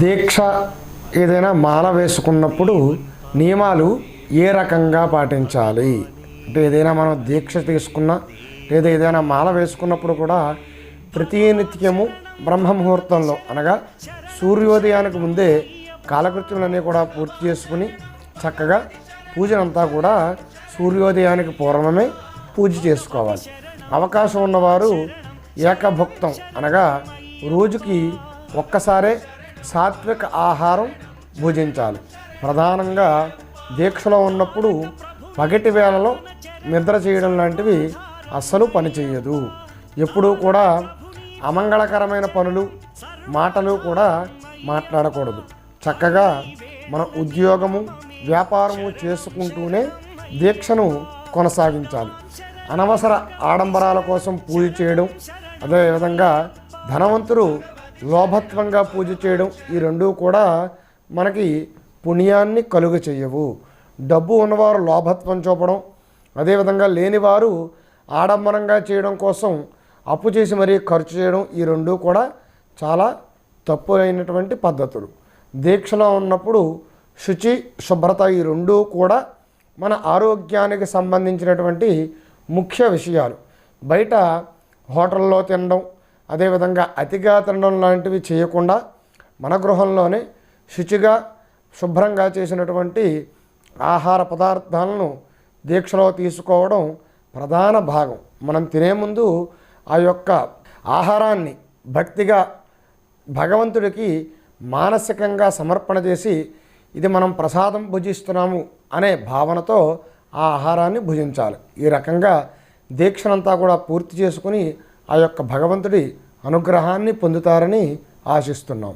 దీక్ష ఏదైనా మాల వేసుకున్నప్పుడు నియమాలు ఏ రకంగా పాటించాలి అంటే ఏదైనా మనం దీక్ష తీసుకున్నా లేదా ఏదైనా మాల వేసుకున్నప్పుడు కూడా ప్రతినిత్యము బ్రహ్మముహూర్తంలో అనగా సూర్యోదయానికి ముందే కాలకృత్యములన్నీ కూడా పూర్తి చేసుకుని చక్కగా పూజనంతా కూడా సూర్యోదయానికి పూర్వమే పూజ చేసుకోవాలి. అవకాశం ఉన్నవారు ఏకభుక్తం అనగా రోజుకి ఒక్కసారే సాత్విక ఆహారం భుజించాలి. ప్రధానంగా దీక్షలో ఉన్నప్పుడు పగటి వేళలో నిద్ర చేయడం లాంటివి అస్సలు పనిచేయదు. ఎప్పుడూ కూడా అమంగళకరమైన పనులు మాటలు కూడా మాట్లాడకూడదు. చక్కగా మన ఉద్యోగము వ్యాపారము చేసుకుంటూనే దీక్షను కొనసాగించాలి. అనవసర ఆడంబరాల కోసం పూజ చేయడం, అదేవిధంగా ధనవంతులు లోభత్వంగా పూజ చేయడం, ఈ రెండూ కూడా మనకి పుణ్యాన్ని కలుగ చేయవు. డబ్బు ఉన్నవారు లోభత్వం చూపడం, అదేవిధంగా లేనివారు ఆడంబరంగా చేయడం కోసం అప్పు చేసి మరీ ఖర్చు చేయడం, ఈ రెండూ కూడా చాలా తప్పు అయినటువంటి పద్ధతులు. దీక్షలో ఉన్నప్పుడు శుచి శుభ్రత ఈ రెండూ కూడా మన ఆరోగ్యానికి సంబంధించినటువంటి ముఖ్య విషయాలు. బయట హోటల్లో తినడం, అదేవిధంగా అతిగా తినడం లాంటివి చేయకుండా మన గృహంలోనే శుచిగా శుభ్రంగా చేసినటువంటి ఆహార పదార్థాలను దీక్షలో తీసుకోవడం ప్రధాన భాగం. మనం తినే ముందు ఆ యొక్క ఆహారాన్ని భక్తిగా భగవంతుడికి మానసికంగా సమర్పణ చేసి ఇది మనం ప్రసాదం భుజిస్తున్నాము అనే భావనతో ఆ ఆహారాన్ని భుజించాలి. ఈ రకంగా దీక్షనంతా కూడా పూర్తి చేసుకుని ఆ యొక్క భగవంతుడి అనుగ్రహాన్ని పొందుతారని ఆశిస్తున్నాం.